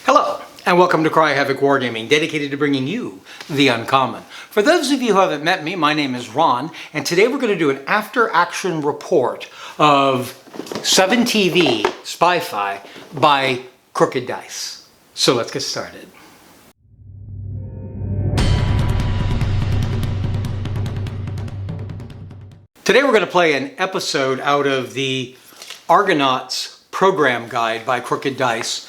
Hello, and welcome to Havoc Wargaming, dedicated to bringing you the uncommon. For those of you who haven't met me, my name is Ron, and today we're going to do an after-action report of 7TV Spyfi by Crooked Dice. So let's get started. Today we're going to play an episode out of the Argonauts program guide by Crooked Dice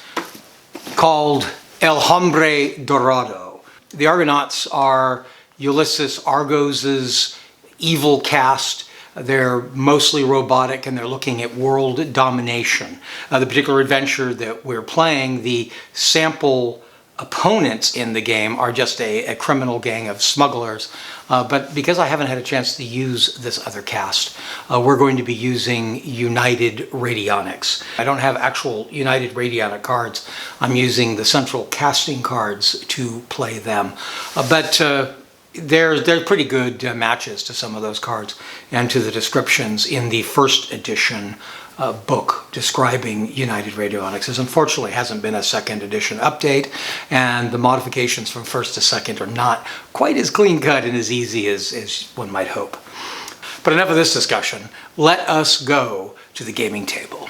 called El Hombre Dorado. The Argonauts are Ulysses Argos's evil cast. They're mostly robotic and they're looking at world domination. The particular adventure that we're playing, the sample opponents in the game are just a criminal gang of smugglers. But because I haven't had a chance to use this other cast, we're going to be using United Radionics. I don't have actual United Radionic cards. I'm using the central casting cards to play them. But they're pretty good matches to some of those cards and to the descriptions in the first edition book describing United Radionics. There unfortunately hasn't been a second edition update, and the modifications from first to second are not quite as clean cut and as easy as one might hope. But enough of this discussion. Let us go to the gaming table.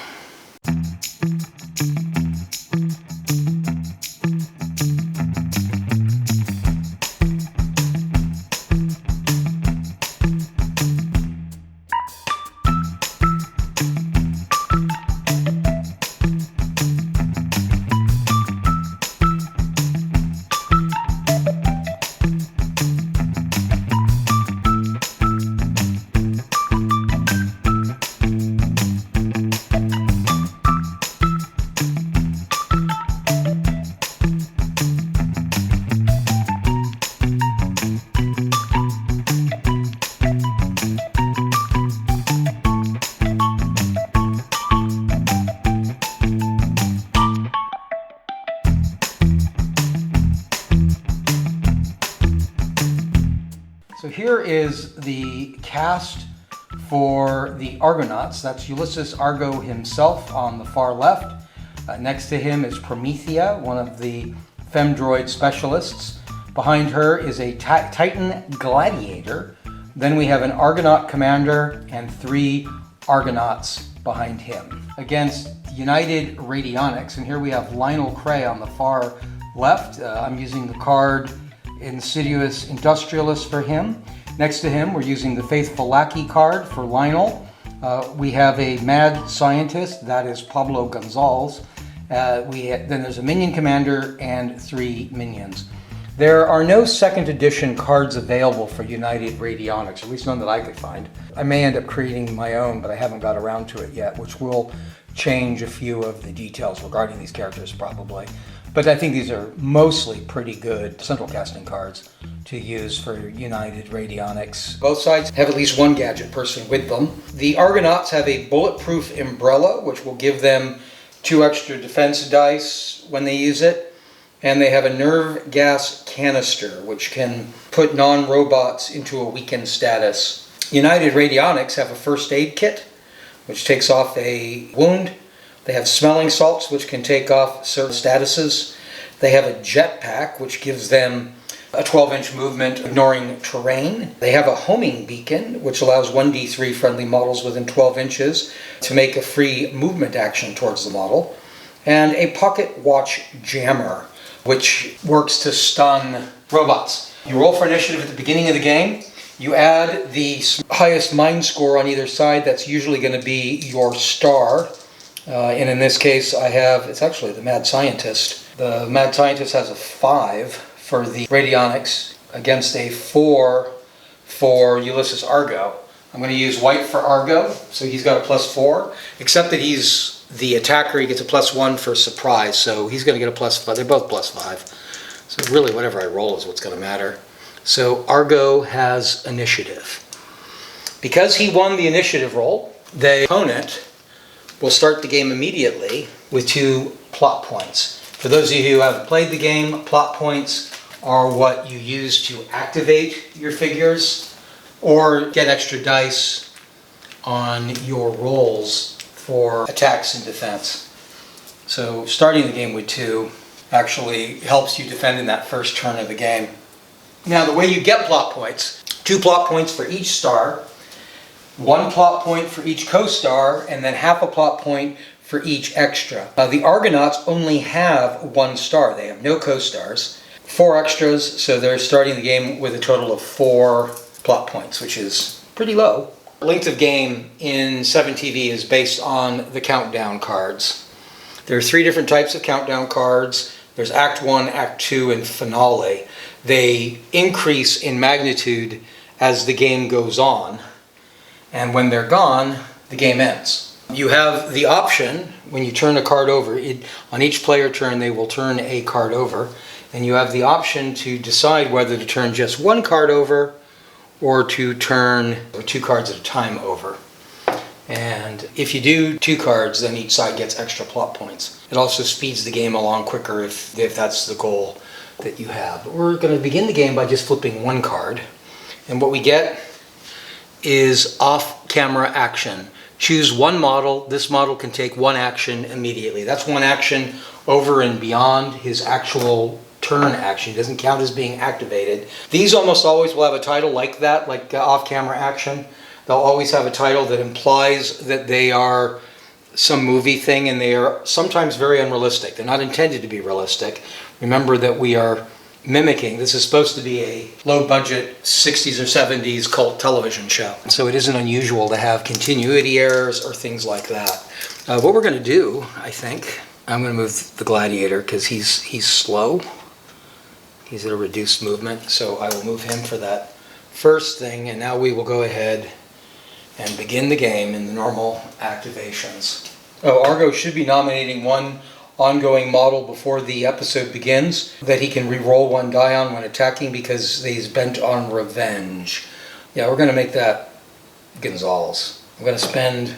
So here is the cast for the Argonauts. That's Ulysses Argo himself on the far left. Next to him is Promethea, one of the femdroid specialists. Behind her is a Titan gladiator. Then we have an Argonaut commander and 3 Argonauts behind him. Against United Radionics, and here we have Lionel Cray on the far left. I'm using the card Insidious Industrialist for him. Next to him, we're using the Faithful Lackey card for Lionel. We have a Mad Scientist, that is Pablo Gonzalez. Then there's a Minion Commander and 3 Minions. There are no second edition cards available for United Radionics, at least none that I could find. I may end up creating my own, but I haven't got around to it yet, which will change a few of the details regarding these characters probably. But I think these are mostly pretty good central casting cards to use for United Radionics. Both sides have at least one gadget person with them. The Argonauts have a bulletproof umbrella, which will give them 2 extra defense dice when they use it. And they have a nerve gas canister, which can put non-robots into a weakened status. United Radionics have a first aid kit, which takes off a wound. They have smelling salts, which can take off certain statuses. They have a jetpack, which gives them a 12-inch movement ignoring terrain. They have a homing beacon, which allows 1d3 friendly models within 12 inches to make a free movement action towards the model. And a pocket watch jammer, which works to stun robots. You roll for initiative at the beginning of the game. You add the highest mind score on either side. That's usually going to be your star. And in this case, it's actually the Mad Scientist. The Mad Scientist has a 5 for the Radionics against a 4 for Ulysses Argo. I'm going to use white for Argo, so he's got a +4, except that he's the attacker. He gets a +1 for surprise, so he's going to get a +5. They're both +5. So really, whatever I roll is what's going to matter. So Argo has initiative. Because he won the initiative roll, the opponent will start the game immediately with 2 plot points. For those of you who haven't played the game, plot points are what you use to activate your figures or get extra dice on your rolls for attacks and defense. So starting the game with 2 actually helps you defend in that first turn of the game. Now the way you get plot points, 2 plot points for each star, 1 plot point for each co-star, and then half a plot point for each extra. The Argonauts only have 1 star. They have no co-stars. 4 extras, so they're starting the game with a total of 4 plot points, which is pretty low. Length of game in 7TV is based on the countdown cards. There are 3 different types of countdown cards. There's Act 1, Act 2, and Finale. They increase in magnitude as the game goes on, and when they're gone, the game ends. You have the option, when you turn a card over, on each player turn they will turn a card over, and you have the option to decide whether to turn just 1 card over or to turn 2 cards at a time over. And if you do 2 cards, then each side gets extra plot points. It also speeds the game along quicker if that's the goal that you have. But we're going to begin the game by just flipping 1 card. And what we get is off-camera action. Choose 1 model. This model can take 1 action immediately. That's 1 action over and beyond his actual turn action. It doesn't count as being activated. These almost always will have a title like that, like off-camera action. They'll always have a title that implies that they are some movie thing, and they are sometimes very unrealistic. They're not intended to be realistic. Remember that we are mimicking, this is supposed to be a low-budget 60s or 70s cult television show. So it isn't unusual to have continuity errors or things like that. What we're going to do, I think, I'm going to move the gladiator because he's slow. He's at a reduced movement, so I will move him for that first thing, and now we will go ahead and begin the game in the normal activations. Oh, Argo should be nominating 1 ongoing model before the episode begins that he can re-roll 1 die on when attacking because he's bent on revenge. Yeah, we're going to make that Gonzalez. I'm going to spend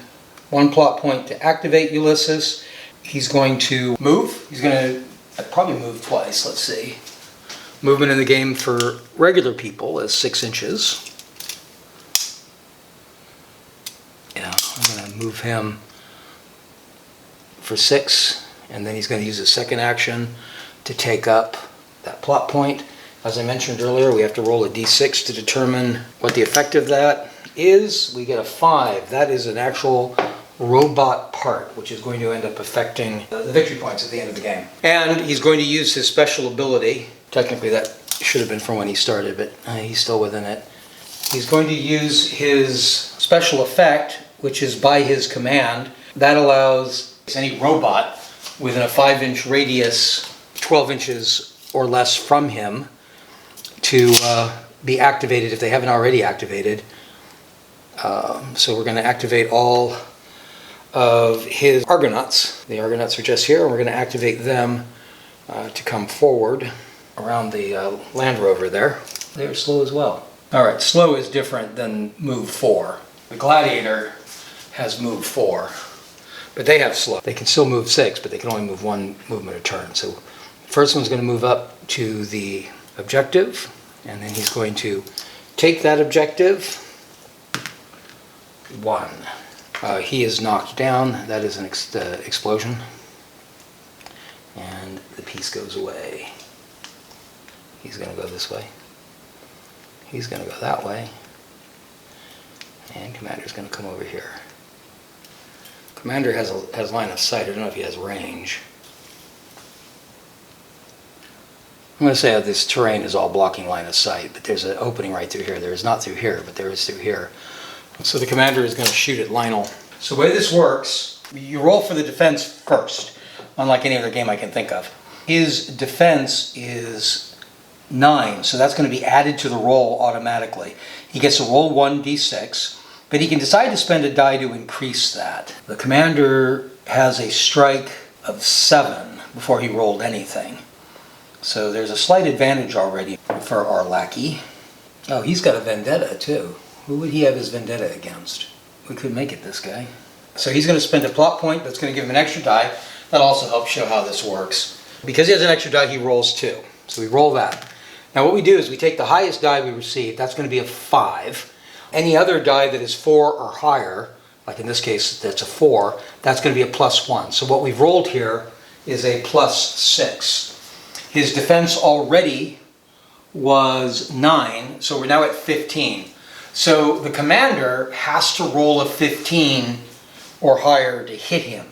1 plot point to activate Ulysses. He's going to move. He's going to probably move twice. Let's see. Movement in the game for regular people is 6 inches. Yeah, I'm going to move him for 6, and then he's going to use his second action to take up that plot point. As I mentioned earlier, we have to roll a d6 to determine what the effect of that is. We get a 5. That is an actual robot part, which is going to end up affecting the victory points at the end of the game. And he's going to use his special ability. Technically that should have been from when he started, but he's still within it. He's going to use his special effect, which is by his command. That allows any robot within a 5-inch radius, 12 inches or less from him, to be activated if they haven't already activated. So we're going to activate all of his Argonauts. The Argonauts are just here, and we're going to activate them to come forward around the Land Rover there. They're slow as well. Alright, slow is different than move 4. The Gladiator has move 4, but they have slow. They can still move 6, but they can only move 1 movement a turn. So the first one's going to move up to the objective, and then he's going to take that objective. 1. He is knocked down. That is an explosion. And the piece goes away. He's going to go this way. He's going to go that way. And Commander's going to come over here. Commander has line of sight. I don't know if he has range. I'm going to say that this terrain is all blocking line of sight, but there's an opening right through here. There is not through here, but there is through here. So the Commander is going to shoot at Lionel. So the way this works, you roll for the defense first, unlike any other game I can think of. His defense is 9, so that's going to be added to the roll automatically. He gets to roll 1d6, but he can decide to spend a die to increase that. The Commander has a strike of 7 before he rolled anything. So there's a slight advantage already for our lackey. Oh, he's got a vendetta too. Who would he have his vendetta against? We could make it this guy. So he's going to spend a plot point that's going to give him an extra die. That also helps show how this works. Because he has an extra die, he rolls 2. So we roll that. Now what we do is we take the highest die we receive. That's going to be a 5. Any other die that is 4 or higher, like in this case that's a 4, that's going to be a +1. So what we've rolled here is a +6. His defense already was 9, so we're now at 15. So the commander has to roll a 15 or higher to hit him.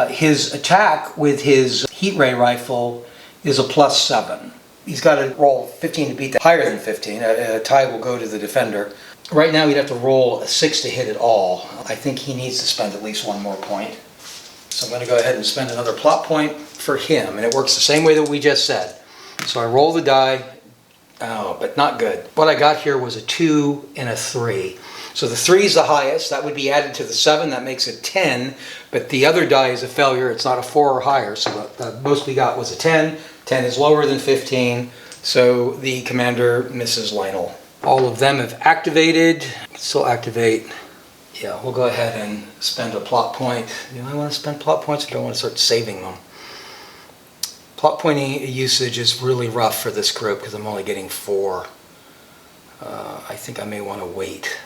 His attack with his heat ray rifle is a +7. He's got to roll 15 to beat that. Higher than 15, a tie will go to the defender. Right now he'd have to roll a 6 to hit it all. I think he needs to spend at least one more point. So I'm going to go ahead and spend another plot point for him, and it works the same way that we just said. So I roll the die, oh, but not good. What I got here was a 2 and a 3. So the 3 is the highest, that would be added to the 7, that makes it 10, but the other die is a failure, it's not a 4 or higher, so the most we got was a 10. 10 is lower than 15, so the commander misses Lionel. All of them have activated. Still activate. Yeah, we'll go ahead and spend a plot point. Do I want to spend plot points or do I want to start saving them? Plot pointing usage is really rough for this group because I'm only getting 4. I think I may want to wait.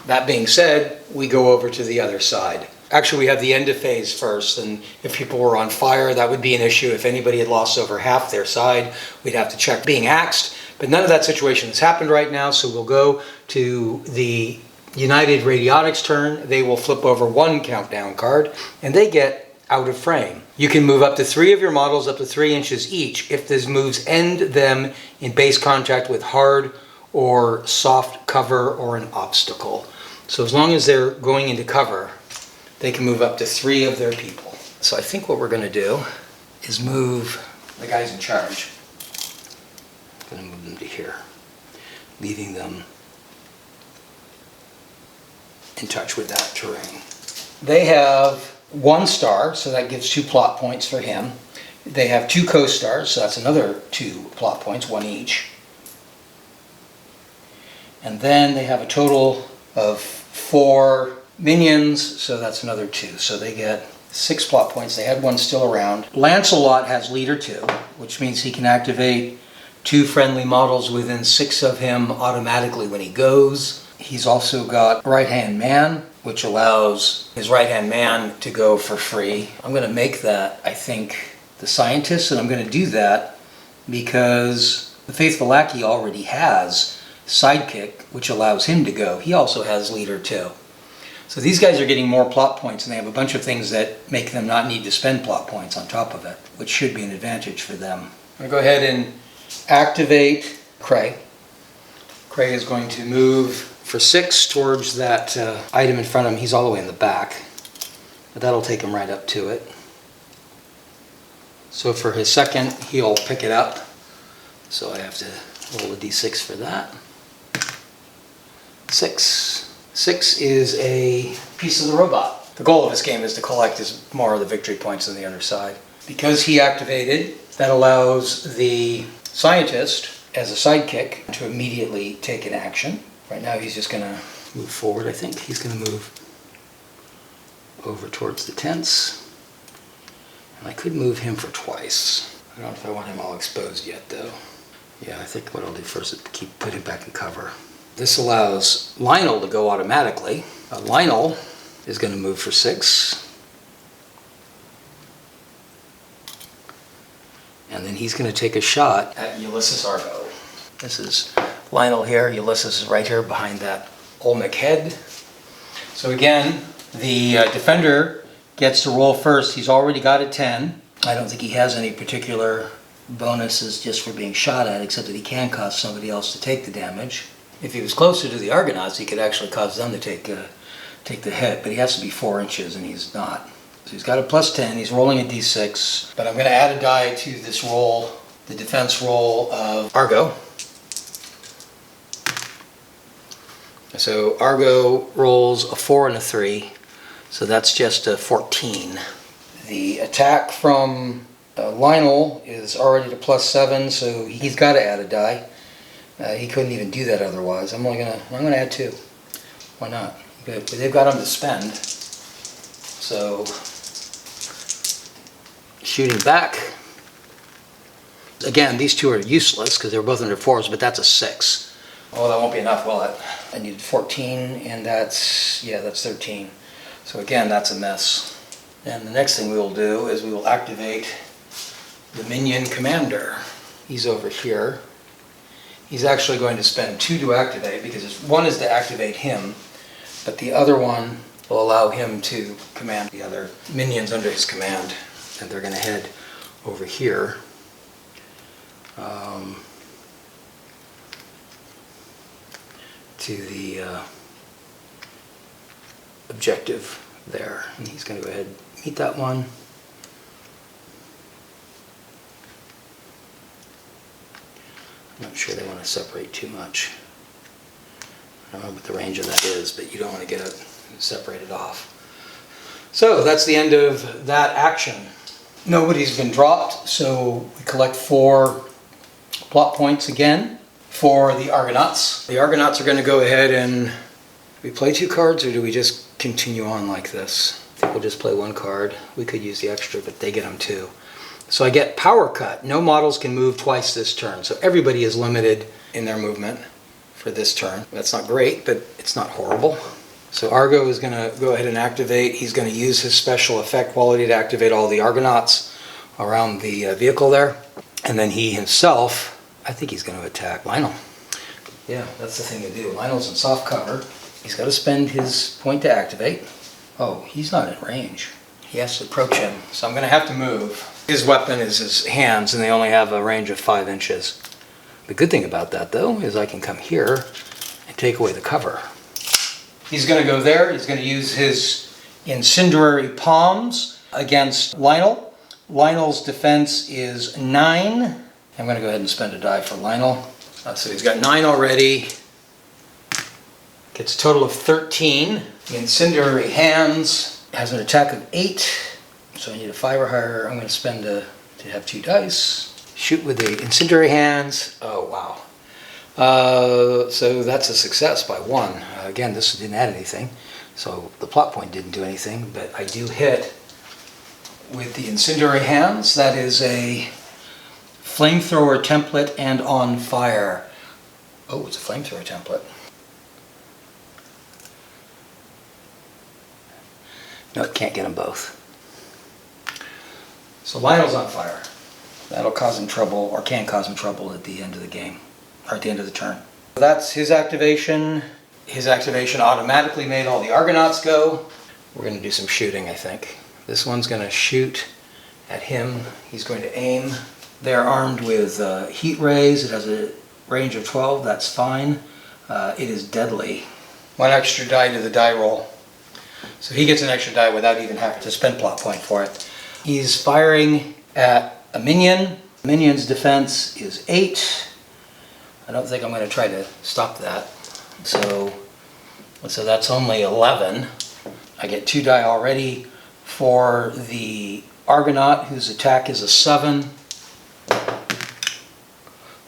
That being said, we go over to the other side. Actually, we have the end of phase first, and if people were on fire, that would be an issue. If anybody had lost over half their side, we'd have to check being axed. But none of that situation has happened right now, so we'll go to the United Radionics turn. They will flip over 1 countdown card, and they get out of frame. You can move up to 3 of your models up to 3 inches each if these moves end them in base contact with hard or soft cover or an obstacle. So as long as they're going into cover, they can move up to 3 of their people. So I think what we're going to do is move the guys in charge. I'm going to move them to here, leaving them in touch with that terrain. They have 1 star, so that gives 2 plot points for him. They have 2 co-stars, so that's another 2 plot points, 1 each. And then they have a total of 4 minions, so that's another 2. So they get 6 plot points. They had 1 still around. Lancelot has leader 2, which means he can activate 2 friendly models within 6 of him automatically when he goes. He's also got right-hand man, which allows his right-hand man to go for free. I'm going to make that, I think, the scientist, and I'm going to do that because the Faithful Lackey already has sidekick, which allows him to go. He also has leader 2. So these guys are getting more plot points, and they have a bunch of things that make them not need to spend plot points on top of it, which should be an advantage for them. I'm going to go ahead and activate Cray. Cray is going to move for 6 towards that item in front of him. He's all the way in the back, but that'll take him right up to it. So for his second, he'll pick it up. So I have to roll a d6 for that. 6. 6 is a piece of the robot. The goal of this game is to collect more of the victory points on the other side. Because he activated, that allows the scientist, as a sidekick, to immediately take an action. Right now he's just going to move forward, I think. He's going to move over towards the tents. And I could move him for twice. I don't know if I want him all exposed yet, though. Yeah, I think what I'll do first is put him back in cover. This allows Lionel to go automatically. Lionel is going to move for 6. And then he's going to take a shot at Ulysses Argo. This is Lionel here. Ulysses is right here behind that Olmec head. So again, the defender gets to roll first. He's already got a 10. I don't think he has any particular bonuses just for being shot at, except that he can cause somebody else to take the damage. If he was closer to the Argonauts, he could actually cause them to take the hit, but he has to be 4 inches, and he's not. So he's got a +10, he's rolling a d6, but I'm going to add a die to this roll, the defense roll of Argo. So Argo rolls a 4 and a 3, so that's just a 14. The attack from Lionel is already to +7, so he's got to add a die. He couldn't even do that otherwise. I'm going to add 2. Why not? But they've got him to spend. So shooting back. Again, these 2 are useless because they're both under 4s, but that's a 6. Oh, that won't be enough, will it? I need 14, and that's 13. So again, that's a miss. And the next thing we will do is we will activate the minion commander. He's over here. He's actually going to spend 2 to activate, because one is to activate him, but the other one will allow him to command the other minions under his command. And they're going to head over here. To the objective there. And he's going to go ahead and meet that one. I'm not sure they want to separate too much. I don't know what the range of that is, but you don't want to get it separated off. So that's the end of that action. Nobody's been dropped, so we collect 4 plot points again for the Argonauts. The Argonauts are going to go ahead and... Do we play 2 cards, or do we just continue on like this? I think we'll just play 1 card. We could use the extra, but they get them too. So I get power cut. No models can move twice this turn, so everybody is limited in their movement for this turn. That's not great, but it's not horrible. So Argo is going to go ahead and activate. He's going to use his special effect quality to activate all the Argonauts around the vehicle there. And then he himself, I think he's going to attack Lionel. Yeah, that's the thing to do. Lionel's in soft cover. He's got to spend his point to activate. Oh, he's not in range. He has to approach him, so I'm going to have to move. His weapon is his hands, and they only have a range of 5 inches. The good thing about that, though, is I can come here and take away the cover. He's going to go there. He's going to use his incendiary palms against Lionel. Lionel's defense is 9. I'm going to go ahead and spend a die for Lionel. So he's got 9 already. Gets a total of 13. The incendiary hands has an attack of 8. So I need a 5 or higher. I'm going to spend to have 2 dice. Shoot with the incendiary hands. Oh, wow. So that's a success by 1. Again, this didn't add anything. So the plot point didn't do anything, but I do hit with the incendiary hands. That is a flamethrower template and on fire. Oh, it's a flamethrower template. No, can't get them both. So Lionel's on fire. That'll cause him trouble, or can cause him trouble at the end of the game, or at the end of the turn. That's his activation. His activation automatically made all the Argonauts go. We're going to do some shooting, I think. This one's going to shoot at him. He's going to aim. They're armed with heat rays. It has a range of 12. That's fine. It is deadly. 1 extra die to the die roll. So he gets an extra die without even having to spend plot point for it. He's firing at a minion. The minion's defense is 8. I don't think I'm going to try to stop that. So that's only 11. I get 2 die already for the Argonaut, whose attack is a 7.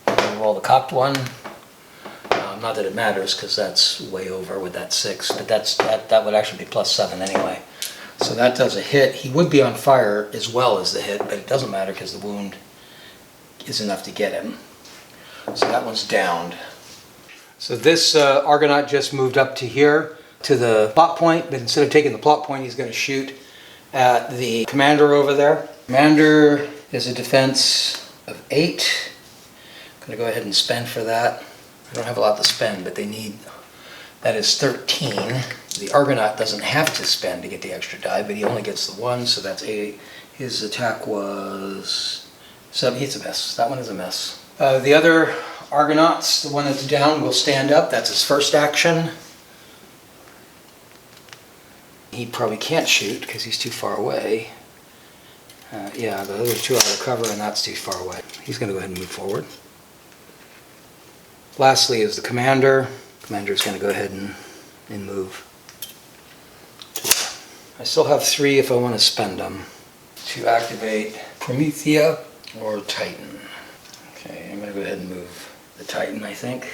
I'll roll the cocked one. Not that it matters, because that's way over with that 6, but that would actually be +7 anyway. So that does a hit. He would be on fire as well as the hit, but it doesn't matter because the wound is enough to get him. So that one's downed. So this Argonaut just moved up to here, to the plot point, but instead of taking the plot point, he's going to shoot at the commander over there. Commander is a defense of 8. I'm going to go ahead and spend for that. I don't have a lot to spend, but they need... That is 13. The Argonaut doesn't have to spend to get the extra die, but he only gets the 1, so that's 8. His attack was 7. It's a miss. That one is a miss. The other Argonauts, the one that's down, will stand up. That's his first action. He probably can't shoot because he's too far away. Yeah, the other 2 out of cover, and that's too far away. He's going to go ahead and move forward. Lastly is the commander. Commander's going to go ahead and move. I still have 3 if I want to spend them to activate Promethea or Titan. Okay, I'm going to go ahead and move the Titan, I think.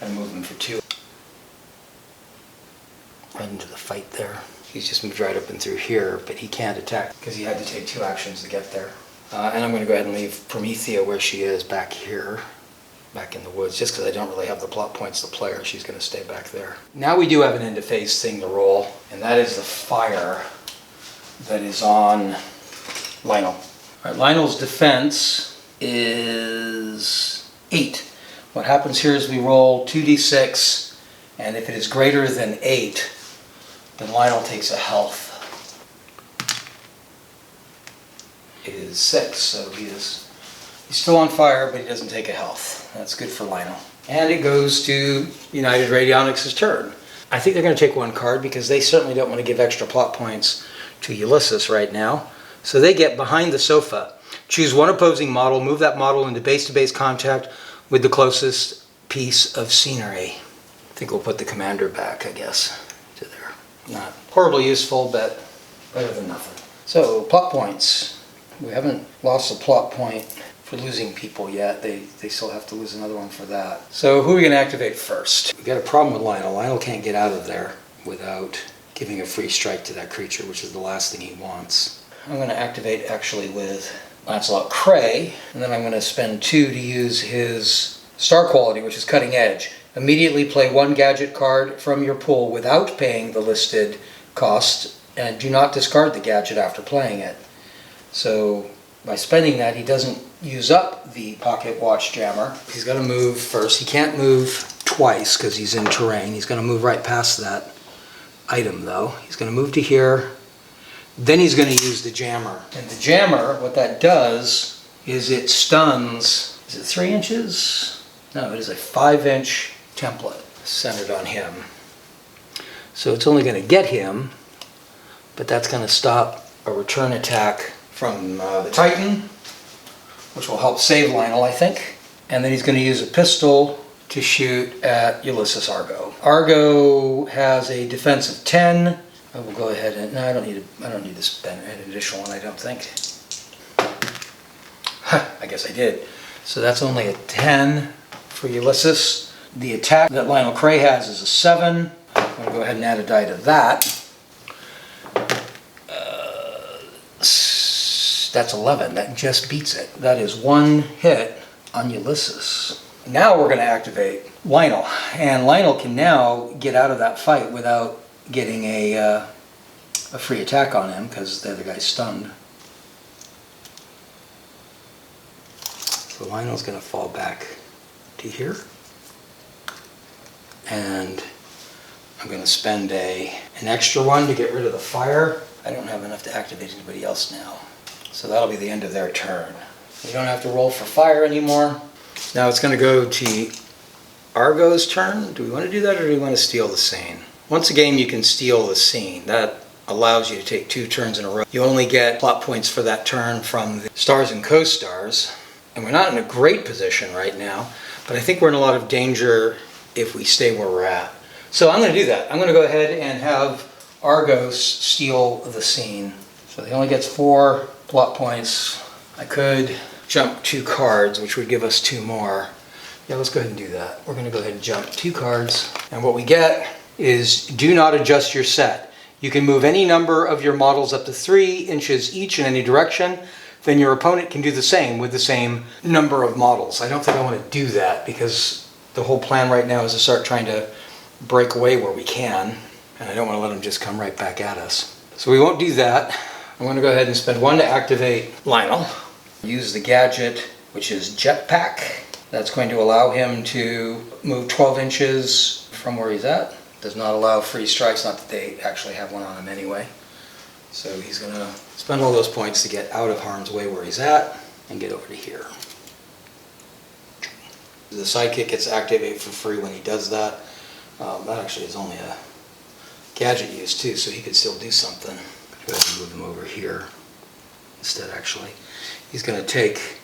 I'm moving for 2. Right into the fight there. He's just moved right up and through here, but he can't attack because he had to take 2 actions to get there. And I'm going to go ahead and leave Promethea where she is back here. Back in the woods, just because I don't really have the plot points to play her, she's going to stay back there. Now we do have an end-of-phase thing to roll, and that is the fire that is on Lionel. All right, Lionel's defense is is 8. What happens here is we roll 2d6, and if it is greater than 8, then Lionel takes a health. It is 6, so he's still on fire, but he doesn't take a health. That's good for Lionel. And it goes to United Radionics' turn. I think they're going to take 1 card because they certainly don't want to give extra plot points to Ulysses right now. So they get behind the sofa. Choose one opposing model, move that model into base-to-base contact with the closest piece of scenery. I think we'll put the commander back, I guess, to there. Not horribly useful, but better than nothing. So, plot points. We haven't lost a plot point for losing people yet. They still have to lose another one for that. So who are we going to activate first? We've got a problem with Lionel. Lionel can't get out of there without giving a free strike to that creature, which is the last thing he wants. I'm going to activate actually with Lancelot Cray, and then I'm going to spend 2 to use his star quality, which is Cutting Edge. Immediately play 1 gadget card from your pool without paying the listed cost, and do not discard the gadget after playing it. So by spending that, he doesn't use up the pocket watch jammer. He's got to move first. He can't move twice because he's in terrain. He's going to move right past that item though. He's going to move to here. Then he's going to use the jammer. And the jammer, what that does is it stuns, is it 3 inches? No, it is a 5-inch template centered on him. So it's only going to get him, but that's going to stop a return attack from the Titan, which will help save Lionel, I think. And then he's going to use a pistol to shoot at Ulysses Argo. Argo has a defense of 10. I will go ahead and, no, I don't need to spend an additional one, I don't think. I guess I did. So that's only a 10 for Ulysses. The attack that Lionel Cray has is a 7. I'm going to go ahead and add a die to that. That's 11. That just beats it. That is 1 hit on Ulysses. Now we're going to activate Lionel. And Lionel can now get out of that fight without getting a free attack on him because the other guy's stunned. So Lionel's going to fall back to here. And I'm going to spend an extra 1 to get rid of the fire. I don't have enough to activate anybody else now. So that'll be the end of their turn. We don't have to roll for fire anymore. Now it's going to go to Argo's turn. Do we want to do that or do we want to steal the scene? Once a game you can steal the scene. That allows you to take 2 turns in a row. You only get plot points for that turn from the stars and co-stars. And we're not in a great position right now, but I think we're in a lot of danger if we stay where we're at. So I'm going to do that. I'm going to go ahead and have Argos steal the scene. So he only gets 4 plot points. I could jump 2 cards, which would give us 2 more. Yeah, let's go ahead and do that. We're going to go ahead and jump 2 cards. And what we get is do not adjust your set. You can move any number of your models up to 3 inches each in any direction. Then your opponent can do the same with the same number of models. I don't think I want to do that because the whole plan right now is to start trying to break away where we can. And I don't want to let them just come right back at us. So we won't do that. I'm going to go ahead and spend 1 to activate Lionel. Use the gadget, which is Jetpack. That's going to allow him to move 12 inches from where he's at. Does not allow free strikes, not that they actually have one on him anyway. So he's going to spend all those points to get out of harm's way where he's at and get over to here. The sidekick gets activated for free when he does that. That actually is only a gadget use too, so he could still do something. Go ahead and move him over here instead actually. He's going to take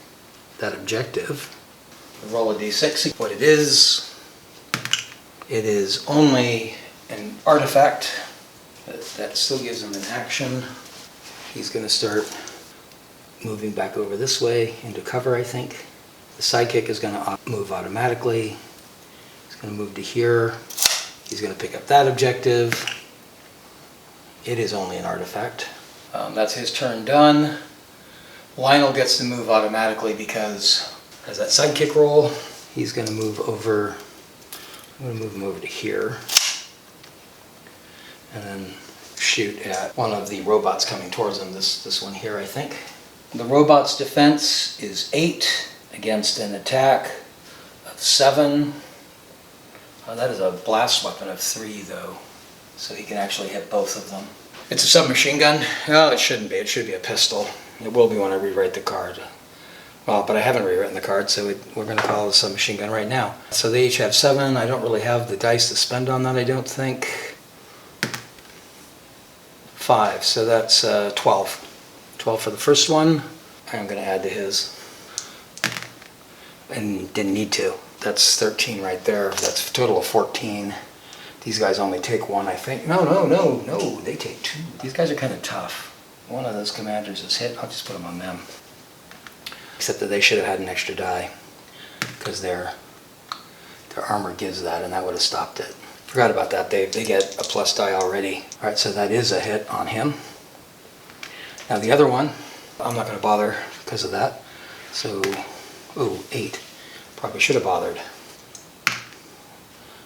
that objective. Roll a d6. What it is only an artifact that still gives him an action. He's going to start moving back over this way into cover, I think. The sidekick is going to move automatically. He's going to move to here. He's going to pick up that objective. It is only an artifact. That's his turn done. Lionel gets to move automatically because as that sidekick roll, he's going to move over. I'm going to move him over to here and then shoot at one of the robots coming towards him. This one here, I think. The robot's defense is 8 against an attack of 7. That is a blast weapon of 3 though, so he can actually hit both of them. It's a submachine gun? No, it shouldn't be. It should be a pistol. It will be when I rewrite the card. Well, but I haven't rewritten the card, so we're going to call it a submachine gun right now. So they each have 7. I don't really have the dice to spend on that, I don't think. 5, so that's 12. 12 for the first one. I'm going to add to his. And didn't need to. That's 13 right there. That's a total of 14. These guys only take 1, I think. No, they take 2. These guys are kind of tough. One of those commanders is hit. I'll just put them on them. Except that they should have had an extra die, because their armor gives that, and that would have stopped it. Forgot about that. They get a plus die already. All right, so that is a hit on him. Now the other one, I'm not going to bother because of that. So, 8. Probably should have bothered.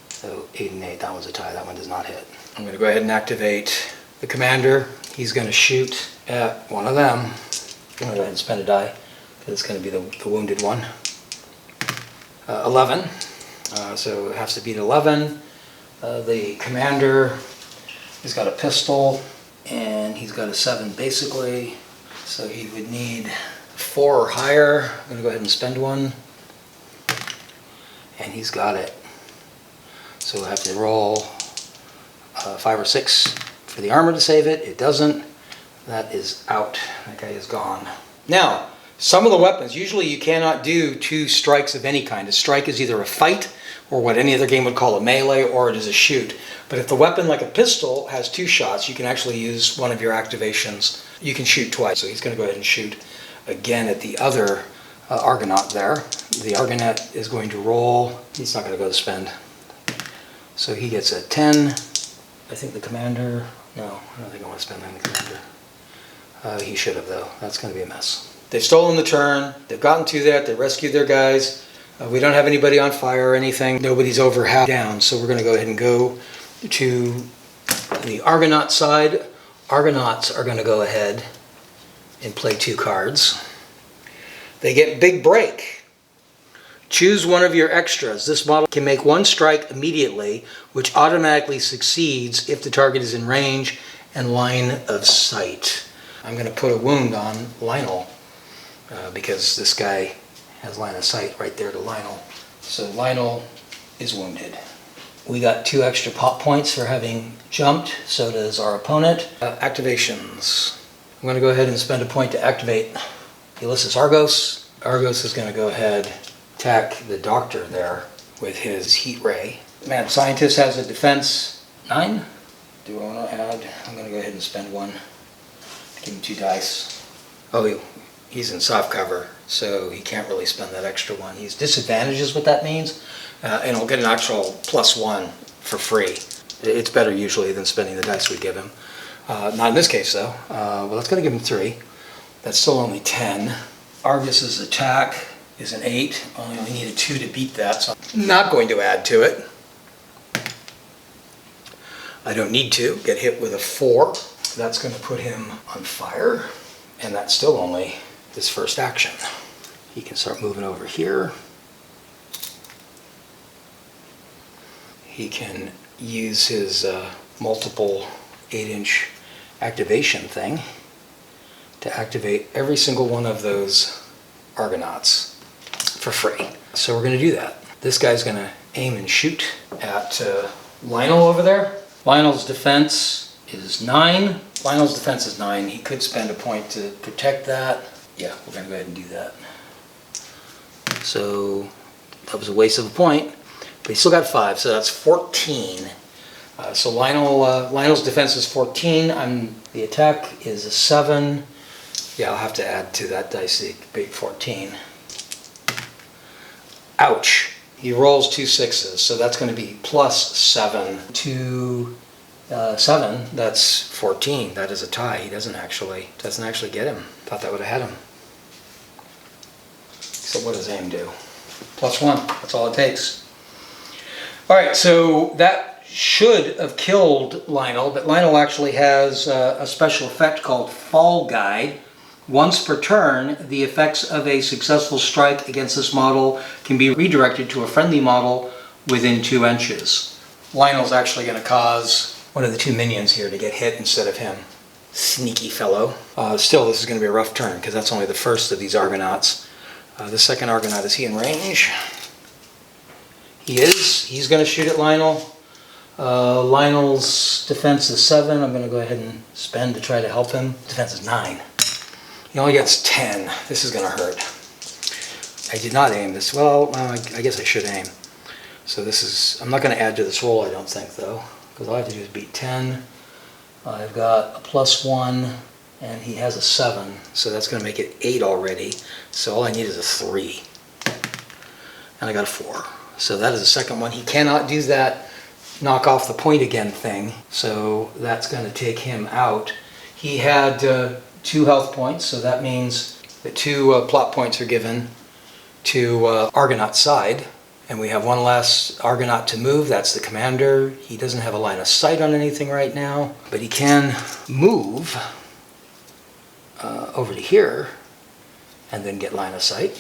So 8 and 8, that was a tie. That one does not hit. I'm going to go ahead and activate the commander. He's going to shoot at one of them. I'm going to go ahead and spend a die, because it's going to be the wounded one. 11. So it has to beat 11. The commander has got a pistol, and he's got a 7 basically. So he would need 4 or higher. I'm going to go ahead and spend 1. And he's got it. So we'll have to roll 5 or 6 for the armor to save it. It doesn't. That is out. That guy is gone. Now, some of the weapons, usually you cannot do 2 strikes of any kind. A strike is either a fight, or what any other game would call a melee, or it is a shoot. But if the weapon, like a pistol, has 2 shots, you can actually use one of your activations. You can shoot twice. So he's going to go ahead and shoot again at the other Argonaut there. The Argonaut is going to roll. He's not going to go to spend. So he gets a 10. I think the commander... No, I don't think I want to spend on the commander. He should have, though. That's going to be a mess. They've stolen the turn. They've gotten to that. They rescued their guys. We don't have anybody on fire or anything. Nobody's over half down. So we're going to go ahead and go to the Argonaut side. Argonauts are going to go ahead and play 2 cards. They get big break. Choose one of your extras. This model can make 1 strike immediately, which automatically succeeds if the target is in range and line of sight. I'm going to put a wound on Lionel because this guy has line of sight right there to Lionel. So Lionel is wounded. We got 2 extra pop points for having jumped, so does our opponent. Activations. I'm going to go ahead and spend a point to activate Ulysses Argos. Argos is going to go ahead attack the doctor there with his heat ray. Mad Scientist has a defense 9. Do I want to add? I'm going to go ahead and spend 1. Give him 2 dice. Oh, he's in soft cover, so he can't really spend that extra 1. He's disadvantaged is what that means, and he'll get an actual +1 for free. It's better usually than spending the dice we give him. Not in this case though. Well, that's going to give him 3. That's still only 10. Argus's attack is an 8. I only need a 2 to beat that, so I'm not going to add to it. I don't need to. Get hit with a 4. That's going to put him on fire, and that's still only his first action. He can start moving over here. He can use his multiple 8-inch activation thing to activate every single one of those Argonauts for free. So we're going to do that. This guy's going to aim and shoot at Lionel over there. Lionel's defense is 9. Lionel's defense is 9. He could spend a point to protect that. Yeah, we're going to go ahead and do that. So that was a waste of a point, but he still got 5, so that's 14. So Lionel's defense is 14. The attack is a 7. Yeah, I'll have to add to that dice the big 14. Ouch. He rolls 2 6s, so that's going to be +7 to 7. That's 14. That is a tie. He doesn't actually get him. Thought that would have had him. So what does aim do? +1. That's all it takes. All right, so that should have killed Lionel, but Lionel actually has a special effect called Fall Guide, Once per turn, the effects of a successful strike against this model can be redirected to a friendly model within 2 inches. Lionel's actually going to cause one of the 2 minions here to get hit instead of him. Sneaky fellow. Still, this is going to be a rough turn because that's only the first of these Argonauts. The second Argonaut, is he in range? He is. He's going to shoot at Lionel. Lionel's defense is 7. I'm going to go ahead and spend to try to help him. Defense is 9. He only gets 10. This is going to hurt. I did not aim this. Well, I guess I should aim. So this is, I'm not going to add to this roll, I don't think, though, because all I have to do is beat 10. I've got a +1, and he has a 7, so that's going to make it 8 already. So all I need is a 3. And I got a 4. So that is the second one. He cannot do that knock off the point again thing, so that's going to take him out. He had 2 health points, so that means that 2 plot points are given to Argonaut's side. And we have 1 last Argonaut to move, that's the commander. He doesn't have a line of sight on anything right now, but he can move over to here and then get line of sight.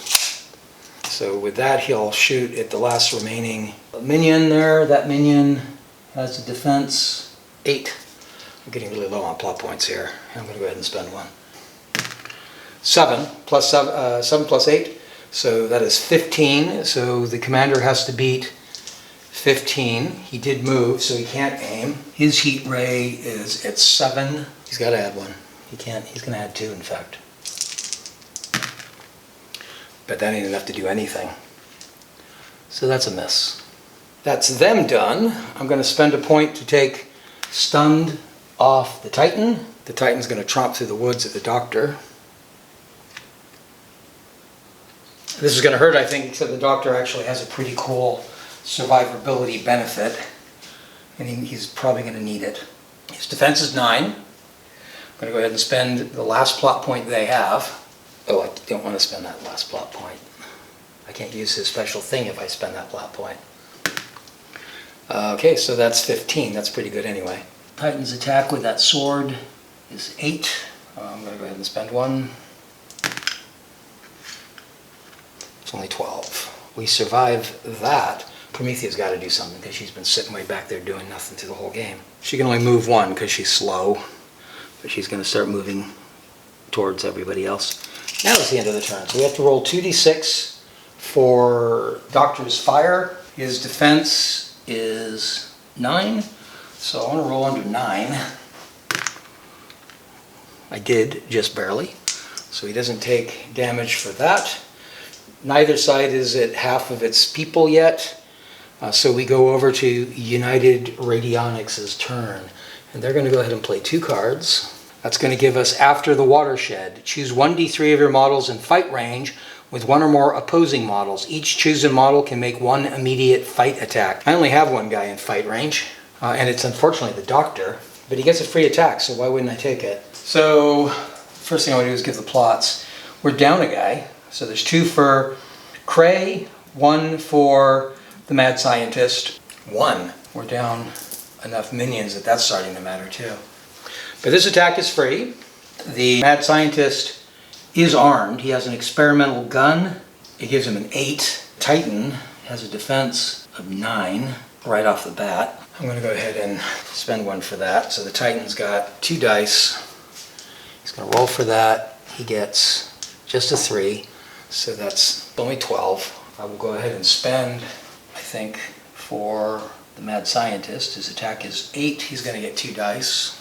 So with that, he'll shoot at the last remaining minion there. That minion has a defense 8. I'm getting really low on plot points here. I'm going to go ahead and spend 1. 7 plus 8. So that is 15, so the commander has to beat 15. He did move, so he can't aim. His heat ray is at 7. He's got to add 1. He can't, he's going to add 2, in fact. But that ain't enough to do anything. So that's a miss. That's them done. I'm going to spend a point to take stunned off the Titan. The Titan's going to tromp through the woods at the doctor. This is going to hurt, I think, except the doctor actually has a pretty cool survivability benefit, and he's probably going to need it. His defense is 9. I'm going to go ahead and spend the last plot point they have. Oh, I don't want to spend that last plot point. I can't use his special thing if I spend that plot point. Okay, so that's 15. That's pretty good anyway. Titan's attack with that sword is 8. I'm going to go ahead and spend 1. It's only 12. We survive that. Promethea's got to do something because she's been sitting way back there doing nothing through the whole game. She can only move 1 because she's slow, but she's going to start moving towards everybody else. Now it's the end of the turn, so we have to roll 2d6 for Doctor's fire. His defense is 9, so I want to roll under 9. I did, just barely, so he doesn't take damage for that. Neither side is at half of its people yet, so we go over to United Radionics' turn, and they're going to go ahead and play 2 cards. That's going to give us After the Watershed. Choose 1d3 of your models in fight range with 1 or more opposing models. Each chosen model can make 1 immediate fight attack. I only have 1 guy in fight range, and it's unfortunately the doctor, but he gets a free attack, so why wouldn't I take it? So, first thing I want to do is give the plots. We're down a guy. So there's 2 for Cray, 1 for the Mad Scientist, 1. We're down enough minions that that's starting to matter too. But this attack is free. The Mad Scientist is armed. He has an experimental gun. It gives him an 8. Titan has a defense of 9 right off the bat. I'm going to go ahead and spend 1 for that. So the Titan's got 2 dice. He's going to roll for that. He gets just a 3. So that's only 12. I will go ahead and spend, I think, for the Mad Scientist. His attack is 8. He's going to get 2 dice.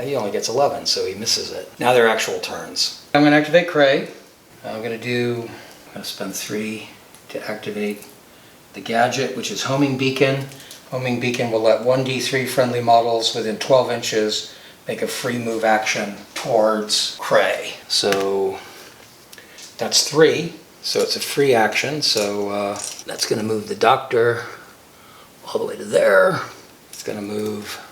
He only gets 11, so he misses it. Now they're actual turns. I'm going to activate Cray. I'm going to spend 3 to activate the gadget, which is Homing Beacon. Homing Beacon will let 1d3 friendly models within 12 inches make a free move action towards Cray. So that's 3. So it's a free action. So that's going to move the doctor all the way to there. It's going to move.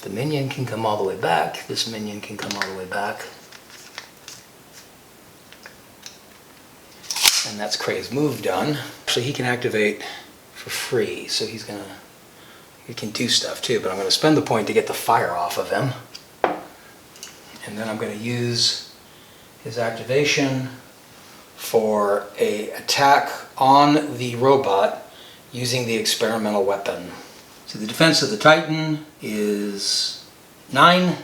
The minion can come all the way back. This minion can come all the way back. And that's Cray's move done. So he can activate for free. So he can do stuff too, but I'm going to spend the point to get the fire off of him. And then I'm going to use his activation for an attack on the robot using the experimental weapon. So the defense of the Titan is 9.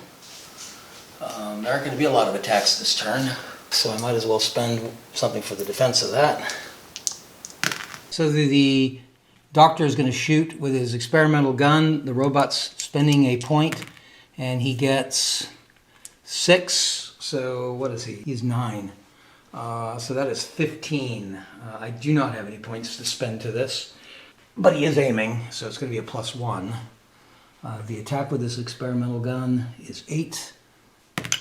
There aren't going to be a lot of attacks this turn, so I might as well spend something for the defense of that. So the Doctor is going to shoot with his experimental gun. The robot's spending a point, and he gets 6. So what is he? He's 9. So that is 15. I do not have any points to spend to this, but he is aiming, so it's going to be a +1. The attack with this experimental gun is 8, which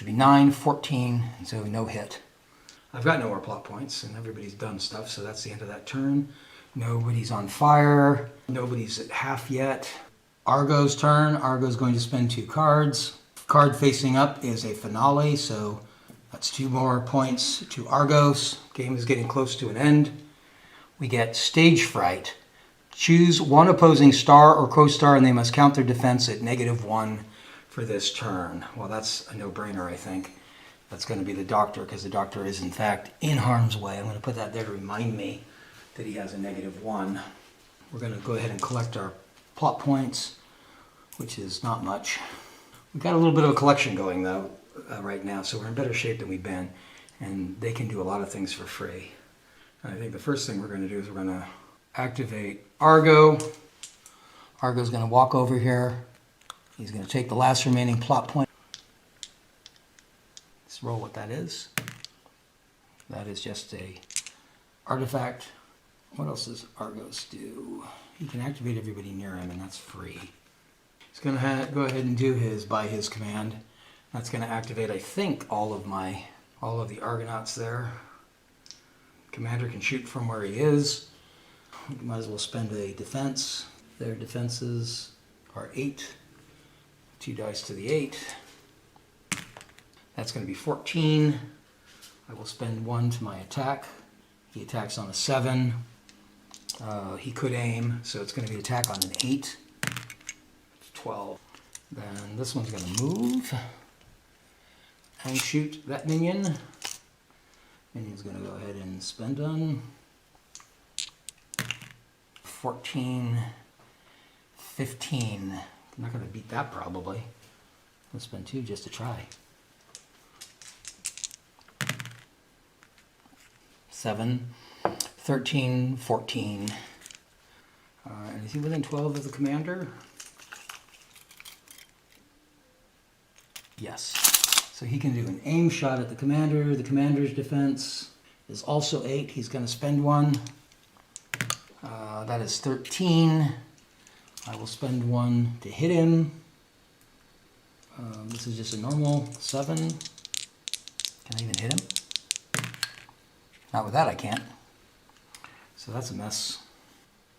would be 9, 14, and so no hit. I've got no more plot points, and everybody's done stuff, so that's the end of that turn. Nobody's on fire. Nobody's at half yet. Argo's turn. Argo's going to spend 2 cards. Card facing up is a finale, so that's 2 more points to Argos. Game is getting close to an end. We get Stage Fright. Choose one opposing star or co-star, and they must count their defense at -1 for this turn. Well, that's a no-brainer, I think. That's going to be the Doctor, because the Doctor is, in fact, in harm's way. I'm going to put that there to remind me that he has a -1. We're going to go ahead and collect our plot points, which is not much. We've got a little bit of a collection going, though, right now, so we're in better shape than we've been, and they can do a lot of things for free. And I think the first thing we're going to do is we're going to activate Argo. Argo's going to walk over here. He's going to take the last remaining plot point. Let's roll what that is. That is just a artifact. What else does Argos do? He can activate everybody near him, and that's free. He's going to go ahead and do his by his command. That's going to activate, I think, all of the Argonauts there. Commander can shoot from where he is. You might as well spend a defense. Their defenses are 8. 2 dice to the 8. That's going to be 14. I will spend 1 to my attack. He attacks on a 7. He could aim, so it's going to be attack on an 8. 12. Then this one's going to move and shoot that minion. Minion's going to go ahead and spend on 14, 15. I'm not going to beat that probably. I'll spend 2 just to try. 7, 13, 14. And is he within 12 of the commander? Yes. So he can do an aim shot at the commander. The commander's defense is also 8. He's going to spend 1. That is 13. I will spend 1 to hit him. This is just a normal 7. Can I even hit him? Not with that I can't. So that's a mess.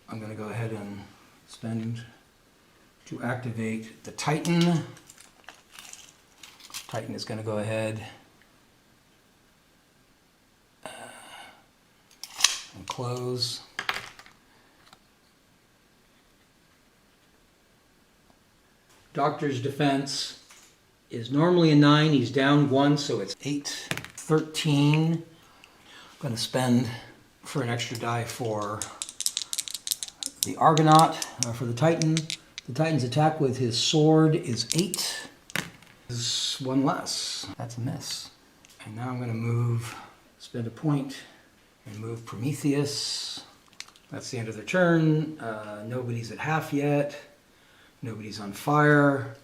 I'm going to go ahead and spend to activate the Titan. Titan is going to go ahead and close. Doctor's defense is normally a 9. He's down 1, so it's 8, 13. I'm going to spend for an extra die for the Argonaut, for the Titan. The Titan's attack with his sword is 8. Is 1 less. That's a miss. And now I'm going to spend a point, and move Prometheus. That's the end of their turn. Nobody's at half yet. Nobody's on fire.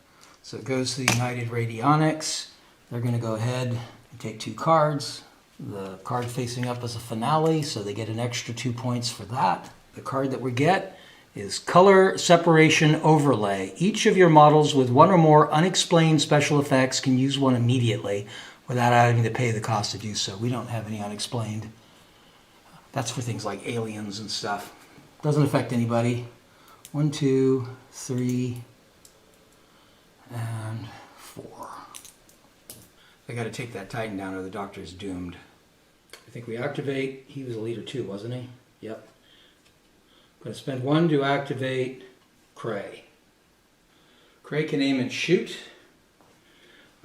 So it goes to the United Radionics. They're going to go ahead and take 2 cards. The card facing up is a finale, so they get an extra 2 points for that. The card that we get is Color Separation Overlay. Each of your models with 1 or more unexplained special effects can use one immediately without having to pay the cost to do so. We don't have any unexplained. That's for things like aliens and stuff. Doesn't affect anybody. 1, 2, 3, and 4. They got to take that Titan down or the Doctor's doomed. I think we activate. He was a leader too, wasn't he? Yep. I'm going to spend 1 to activate Cray. Cray can aim and shoot.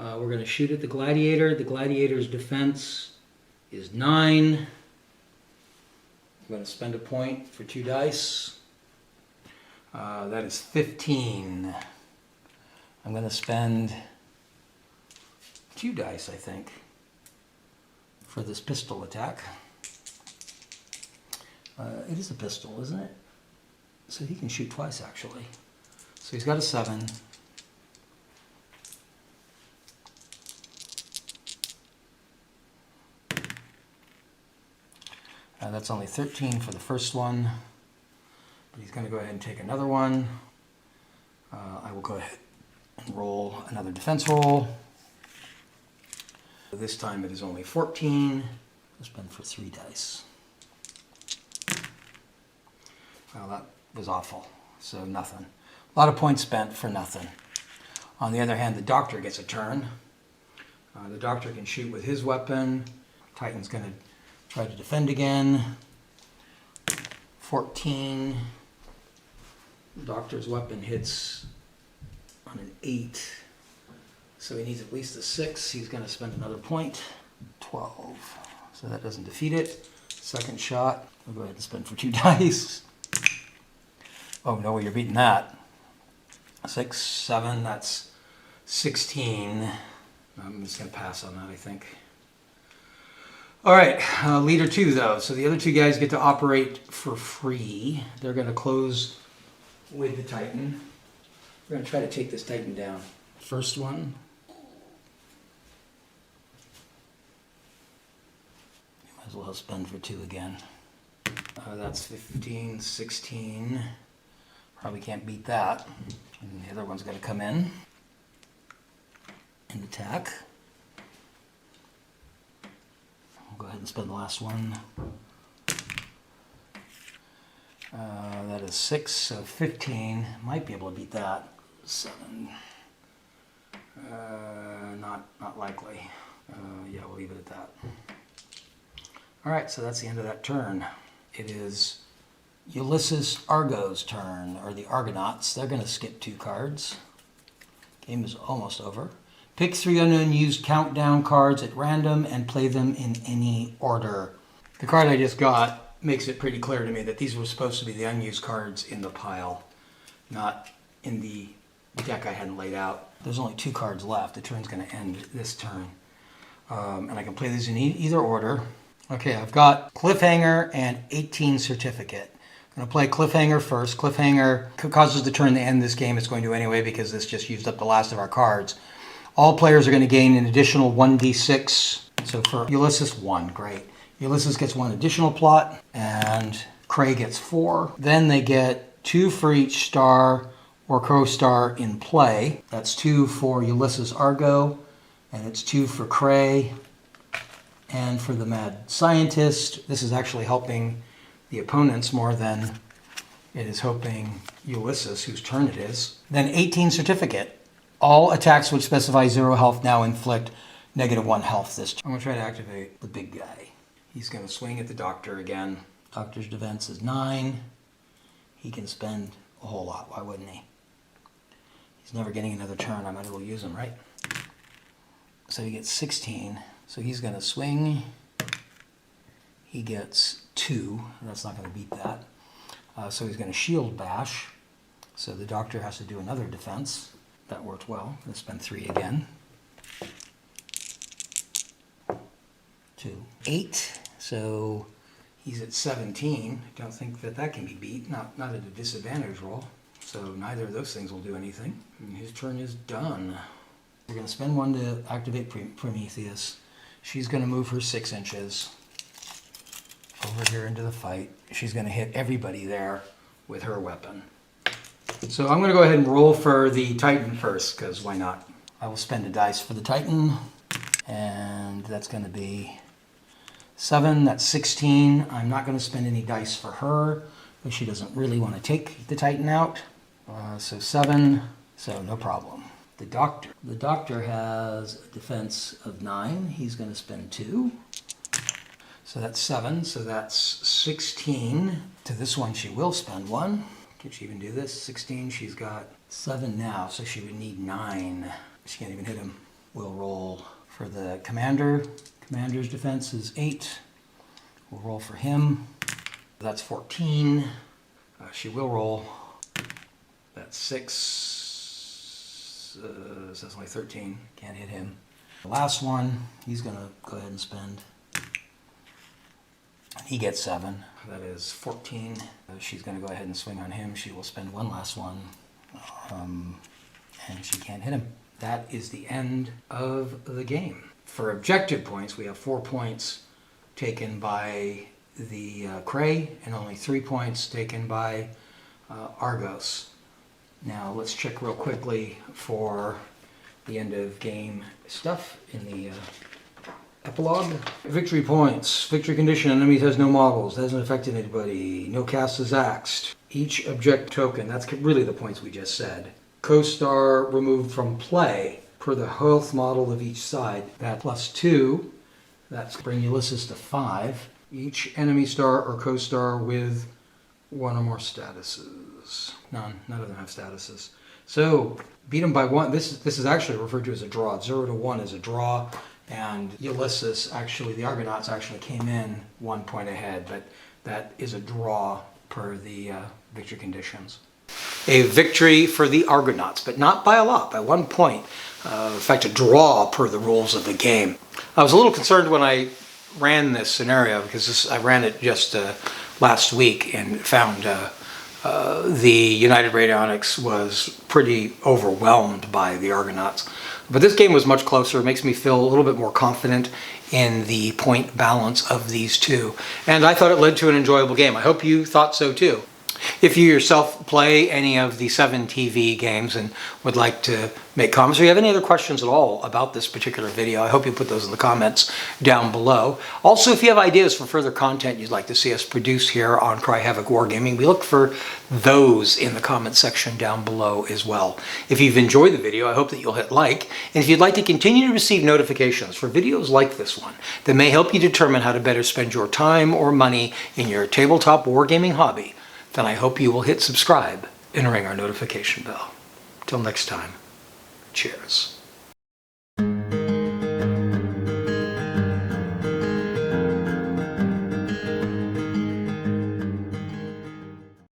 We're going to shoot at the gladiator. The gladiator's defense is 9. I'm going to spend a point for 2 dice. That is 15. I'm going to spend 2 dice, I think, for this pistol attack. It is a pistol, isn't it? So he can shoot twice, actually. So he's got a 7. That's only 13 for the first one. But he's going to go ahead and take another one. I will go ahead and roll another defense roll. This time it is only 14. I'll spend for 3 dice. Well, that was awful. So nothing. A lot of points spent for nothing. On the other hand, the doctor gets a turn. The doctor can shoot with his weapon. Titan's going to try to defend again. 14. The doctor's weapon hits on an 8. So he needs at least a 6. He's going to spend another point. 12. So that doesn't defeat it. Second shot. I'll go ahead and spend for 2 dice. Oh, no way you're beating that. 6, 7, that's 16. I'm just going to pass on that, I think. All right, leader 2, though. So the other 2 guys get to operate for free. They're going to close with the Titan. We're going to try to take this Titan down. First one. You might as well spend for 2 again. That's 15, 16. Probably can't beat that. And the other one's got to come in and attack. I'll go ahead and spend the last one. That is 6, so 15. Might be able to beat that. 7. Not likely. Yeah, we'll leave it at that. All right, so that's the end of that turn. It is Ulysses Argo's turn, or the Argonauts. They're going to skip 2 cards. Game is almost over. Pick 3 unused countdown cards at random and play them in any order. The card I just got makes it pretty clear to me that these were supposed to be the unused cards in the pile, not in the deck I hadn't laid out. There's only 2 cards left. The turn's going to end this turn. And I can play these in either order. Okay, I've got Cliffhanger and 18 Certificate. I'm going to play Cliffhanger first. Cliffhanger causes the turn to end this game. It's going to anyway because this just used up the last of our cards. All players are going to gain an additional 1d6. So for Ulysses, 1. Great. Ulysses gets 1 additional plot, and Cray gets 4. Then they get 2 for each star or co-star in play. That's 2 for Ulysses Argo, and it's 2 for Cray. And for the Mad Scientist, this is actually helping the opponents more than it is helping Ulysses, whose turn it is. Then 18 Certificate. All attacks which specify 0 health now inflict -1 health this turn. I'm going to try to activate the big guy. He's going to swing at the doctor again. Doctor's defense is 9. He can spend a whole lot. Why wouldn't he? He's never getting another turn. I might as well use him, right? So he gets 16. So he's going to swing. He gets 2. That's not going to beat that. So he's going to shield bash. So the doctor has to do another defense. That worked well. I'm going to spend 3 again. 2. 8. So he's at 17. I don't think that can be beat. Not at a disadvantage roll. So neither of those things will do anything. And his turn is done. We're going to spend 1 to activate Prometheus. She's going to move her 6 inches over here into the fight. She's going to hit everybody there with her weapon. So I'm going to go ahead and roll for the Titan first, because why not? I will spend a dice for the Titan, and that's going to be 7. That's 16. I'm not going to spend any dice for her, but she doesn't really want to take the Titan out. So 7, so no problem. The doctor has a defense of 9. He's going to spend 2. So that's 7. So that's 16. To this one, she will spend 1. Can she even do this? 16. She's got 7 now, so she would need 9. She can't even hit him. We'll roll for the commander. Commander's defense is 8. We'll roll for him. That's 14. She will roll. That's 6. So that's only 13. Can't hit him. The last one, he's going to go ahead and spend. He gets 7. That is 14. She's going to go ahead and swing on him. She will spend one last one. And she can't hit him. That is the end of the game. For objective points, we have 4 points taken by the Cray and only 3 points taken by Argos. Now let's check real quickly for the end of game stuff in the epilogue. Victory points. Victory condition. Enemy has no models. Hasn't affected anybody. No cast is axed. Each object token. That's really the points we just said. Co-star removed from play per the health model of each side. That +2. That's bring Ulysses to 5. Each enemy star or co-star with one or more statuses. None of them have statuses. So beat them by 1. This is actually referred to as a draw. 0 to 1 is a draw, and Ulysses, actually, the Argonauts actually came in 1 point ahead, but that is a draw per the victory conditions. A victory for the Argonauts, but not by a lot, by 1 point. In fact, a draw per the rules of the game. I was a little concerned when I ran this scenario, because I ran it just last week and found the United Radionics was pretty overwhelmed by the Argonauts. But this game was much closer. It makes me feel a little bit more confident in the point balance of these two. And I thought it led to an enjoyable game. I hope you thought so too. If you yourself play any of the 7TV games and would like to make comments, or you have any other questions at all about this particular video, I hope you put those in the comments down below. Also, if you have ideas for further content you'd like to see us produce here on Cry Havoc Wargaming, we look for those in the comment section down below as well. If you've enjoyed the video, I hope that you'll hit like, and if you'd like to continue to receive notifications for videos like this one that may help you determine how to better spend your time or money in your tabletop wargaming hobby, then I hope you will hit subscribe and ring our notification bell. Till next time, cheers.